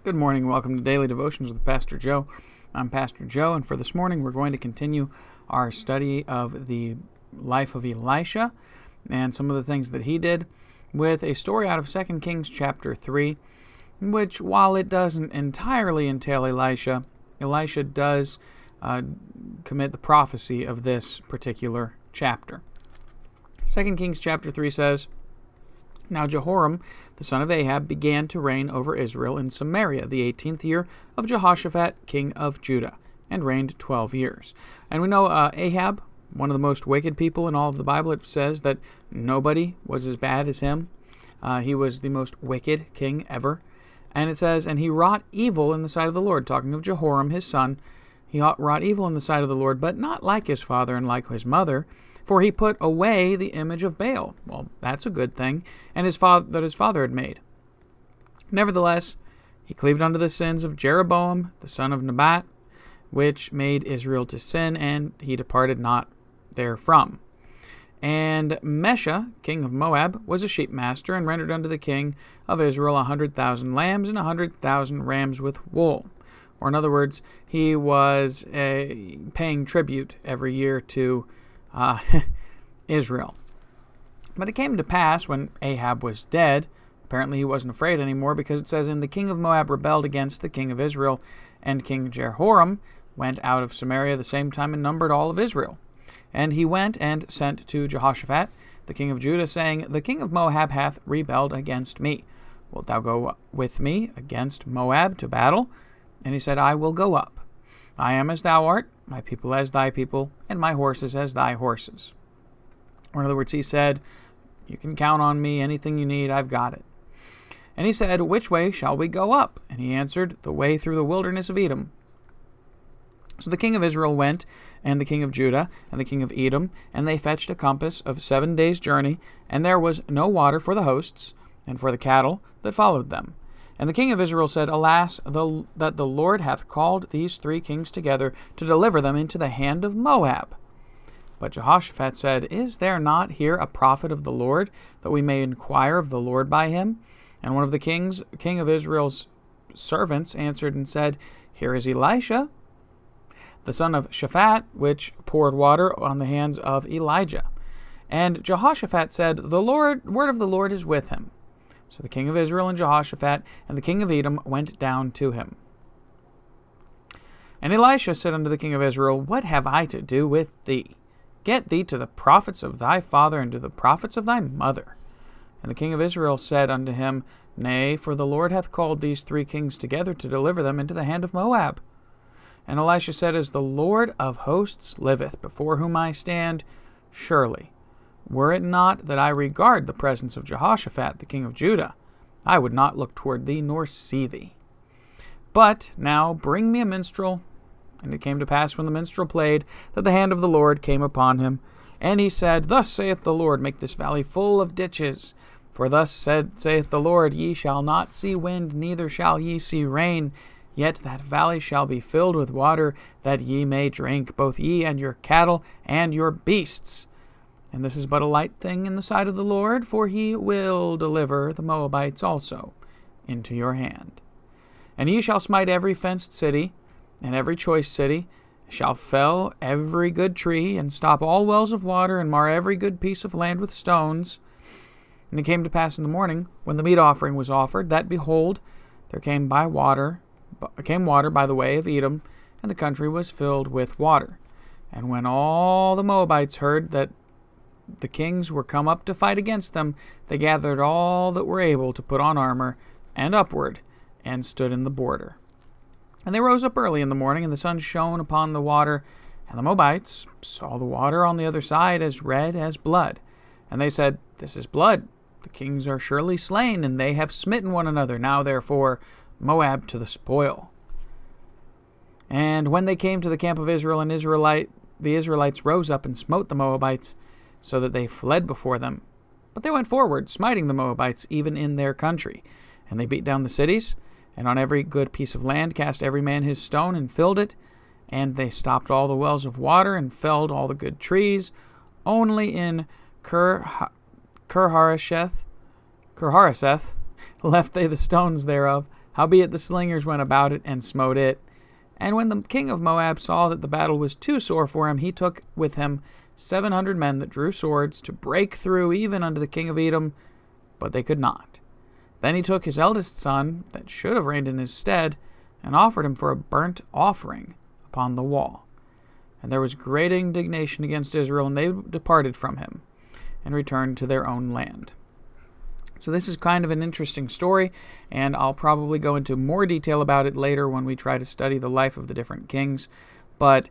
Good morning. Welcome to Daily Devotions with Pastor Joe. I'm Pastor Joe, and for this morning we're going to continue our study of the life of Elisha and some of the things that he did with a story out of 2 Kings chapter 3, which, while it doesn't entirely entail Elisha does commit the prophecy of this particular chapter. 2 Kings chapter 3 says, "Now Jehoram, the son of Ahab, began to reign over Israel in Samaria, the 18th year of Jehoshaphat, king of Judah, and reigned 12 years. And we know Ahab, one of the most wicked people in all of the Bible. It says that nobody was as bad as him. He was the most wicked king ever. And it says, and he wrought evil in the sight of the Lord, talking of Jehoram, his son. He wrought evil in the sight of the Lord, but not like his father and like his mother, for he put away the image of Baal." Well, that's a good thing, and his father had made. "Nevertheless, he cleaved unto the sins of Jeroboam, the son of Nebat, which made Israel to sin, and he departed not therefrom. And Mesha, king of Moab, was a sheepmaster, and rendered unto the king of Israel 100,000 lambs and 100,000 rams with wool." Or in other words, he was paying tribute every year to Israel. But it came to pass when Ahab was dead, apparently he wasn't afraid anymore, because it says, "And the king of Moab rebelled against the king of Israel, and King Jehoram went out of Samaria the same time and numbered all of Israel. And he went and sent to Jehoshaphat, the king of Judah, saying, The king of Moab hath rebelled against me. Wilt thou go with me against Moab to battle? And he said, I will go up. I am as thou art, my people as thy people, and my horses as thy horses." Or in other words, he said, "You can count on me, anything you need, I've got it." And he said, "Which way shall we go up?" And he answered, "The way through the wilderness of Edom." So the king of Israel went, and the king of Judah, and the king of Edom, and they fetched a compass of 7 days' journey, and there was no water for the hosts, and for the cattle that followed them. And the king of Israel said, Alas, that the Lord hath called these 3 kings together to deliver them into the hand of Moab. But Jehoshaphat said, Is there not here a prophet of the Lord, that we may inquire of the Lord by him? And one of the king of Israel's servants answered and said, Here is Elisha, the son of Shaphat, which poured water on the hands of Elijah. And Jehoshaphat said, The word of the Lord is with him. So the king of Israel and Jehoshaphat and the king of Edom went down to him. And Elisha said unto the king of Israel, What have I to do with thee? Get thee to the prophets of thy father and to the prophets of thy mother. And the king of Israel said unto him, Nay, for the Lord hath called these 3 kings together to deliver them into the hand of Moab. And Elisha said, As the Lord of hosts liveth, before whom I stand, surely, were it not that I regard the presence of Jehoshaphat, the king of Judah, I would not look toward thee nor see thee. But now bring me a minstrel. And it came to pass when the minstrel played, that the hand of the Lord came upon him. And he said, Thus saith the Lord, Make this valley full of ditches. For thus saith the Lord, Ye shall not see wind, neither shall ye see rain. Yet that valley shall be filled with water, that ye may drink, both ye and your cattle and your beasts. And this is but a light thing in the sight of the Lord, for he will deliver the Moabites also into your hand. And ye shall smite every fenced city, and every choice city, shall fell every good tree, and stop all wells of water, and mar every good piece of land with stones. And it came to pass in the morning, when the meat offering was offered, that, behold, there came water by the way of Edom, and the country was filled with water. And when all the Moabites heard that the kings were come up to fight against them, they gathered all that were able to put on armor, and upward, and stood in the border. And they rose up early in the morning, and the sun shone upon the water, and the Moabites saw the water on the other side as red as blood. And they said, This is blood. The kings are surely slain, and they have smitten one another. Now therefore, Moab to the spoil. And when they came to the camp of Israel and the Israelites rose up and smote the Moabites, so that they fled before them. But they went forward, smiting the Moabites even in their country. And they beat down the cities, and on every good piece of land cast every man his stone, and filled it. And they stopped all the wells of water, and felled all the good trees. Only in Kirharaseth left they the stones thereof, Howbeit the slingers went about it and smote it. And when the king of Moab saw that the battle was too sore for him, he took with him 700 men that drew swords to break through even unto the king of Edom, but they could not. Then he took his eldest son, that should have reigned in his stead, and offered him for a burnt offering upon the wall. And there was great indignation against Israel, and they departed from him, and returned to their own land. So this is kind of an interesting story, and I'll probably go into more detail about it later when we try to study the life of the different kings. But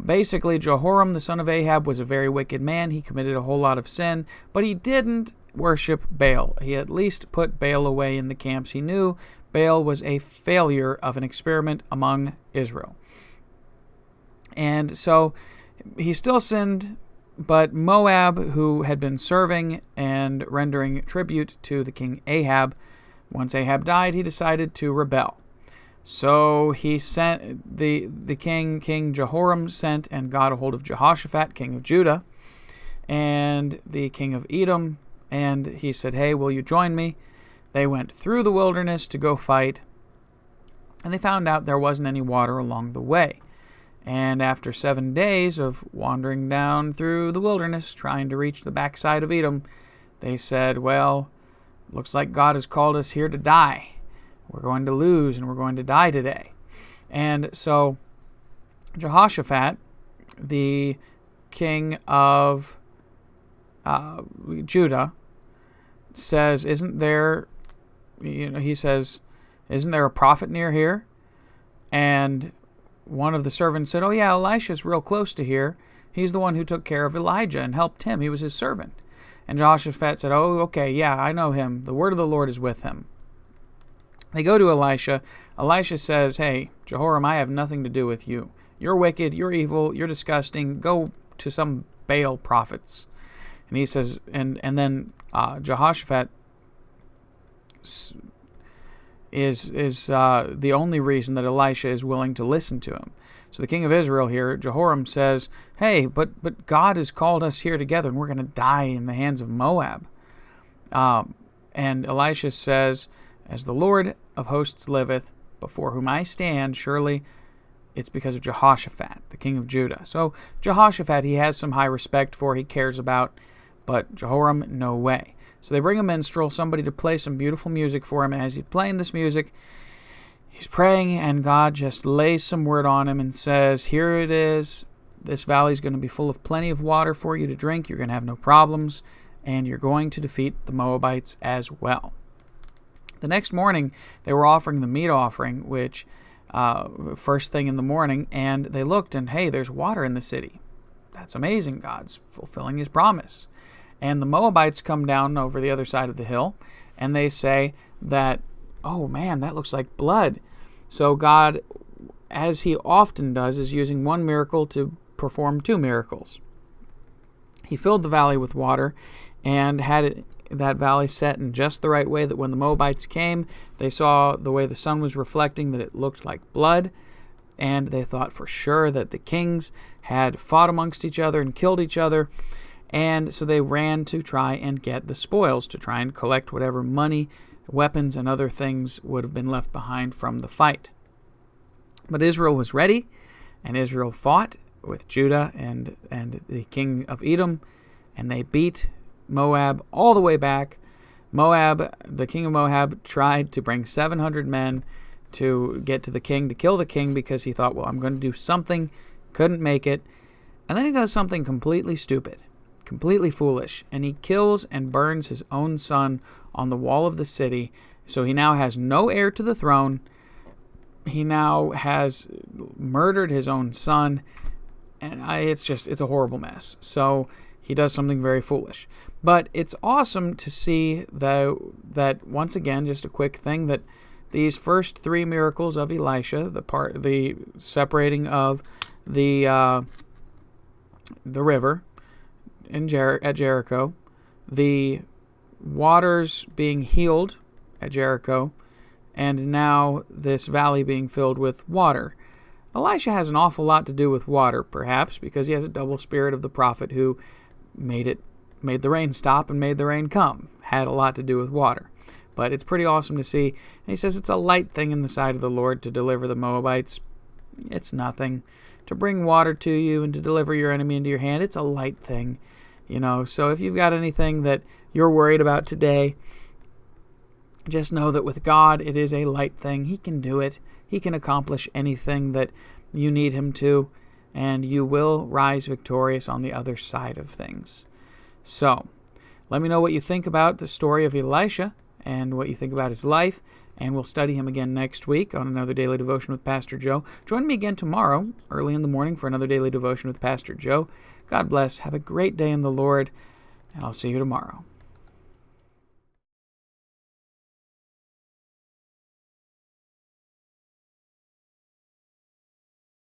basically, Jehoram, the son of Ahab, was a very wicked man. He committed a whole lot of sin, but he didn't worship Baal. He at least put Baal away in the camps. He knew Baal was a failure of an experiment among Israel. And so he still sinned, but Moab, who had been serving and rendering tribute to the king Ahab, once Ahab died, he decided to rebel. So he sent the king Jehoram sent and got a hold of Jehoshaphat, king of Judah, and the king of Edom, and he said, "Hey, will you join me?" They went through the wilderness to go fight, and they found out there wasn't any water along the way. And after 7 days of wandering down through the wilderness, trying to reach the backside of Edom, they said, well, looks like God has called us here to die. We're going to lose, and we're going to die today. And so Jehoshaphat, the king of Judah, says, isn't there a prophet near here? And one of the servants said, oh yeah, Elisha's real close to here. He's the one who took care of Elijah and helped him. He was his servant. And Jehoshaphat said, oh, okay, yeah, I know him. The word of the Lord is with him. They go to Elisha. Elisha says, hey, Jehoram, I have nothing to do with you. You're wicked, you're evil, you're disgusting. Go to some Baal prophets. And he says, and then Jehoshaphat is the only reason that Elisha is willing to listen to him. So the king of Israel here, Jehoram, says, hey, but God has called us here together, and we're going to die in the hands of Moab. And Elisha says, as the Lord of hosts liveth, before whom I stand, surely it's because of Jehoshaphat, the king of Judah. So Jehoshaphat he has some high respect for, he cares about, but Jehoram, no way. So they bring a minstrel, somebody to play some beautiful music for him, and as he's playing this music, he's praying, and God just lays some word on him and says, here it is, this valley is going to be full of plenty of water for you to drink, you're going to have no problems, and you're going to defeat the Moabites as well. The next morning, they were offering the meat offering, which first thing in the morning, and they looked, and hey, there's water in the city. That's amazing, God's fulfilling his promise. And the Moabites come down over the other side of the hill, and they say that, oh man, that looks like blood. So God, as he often does, is using one miracle to perform two miracles. He filled the valley with water and had that valley set in just the right way that when the Moabites came, they saw the way the sun was reflecting that it looked like blood, and they thought for sure that the kings had fought amongst each other and killed each other. And so they ran to try and get the spoils, to try and collect whatever money, weapons, and other things would have been left behind from the fight. But Israel was ready, and Israel fought with Judah and the king of Edom, and they beat Moab all the way back. Moab, the king of Moab, tried to bring 700 men to get to the king, to kill the king, because he thought, well, I'm going to do something, couldn't make it. And then he does something completely stupid, completely foolish, and he kills and burns his own son on the wall of the city. So he now has no heir to the throne. He now has murdered his own son, and it's a horrible mess. So he does something very foolish. But it's awesome to see that once again, just a quick thing, that these first three miracles of Elisha, the separating of the river at Jericho, the waters being healed at Jericho, and now this valley being filled with water. Elisha has an awful lot to do with water, perhaps, because he has a double spirit of the prophet who made the rain stop and made the rain come. Had a lot to do with water. But it's pretty awesome to see. And he says it's a light thing in the sight of the Lord to deliver the Moabites. It's nothing. To bring water to you and to deliver your enemy into your hand, it's a light thing. So if you've got anything that you're worried about today, just know that with God, it is a light thing. He can do it. He can accomplish anything that you need him to, and you will rise victorious on the other side of things. So, let me know what you think about the story of Elisha and what you think about his life, and we'll study him again next week on another Daily Devotion with Pastor Joe. Join me again tomorrow, early in the morning, for another Daily Devotion with Pastor Joe. God bless. Have a great day in the Lord, and I'll see you tomorrow.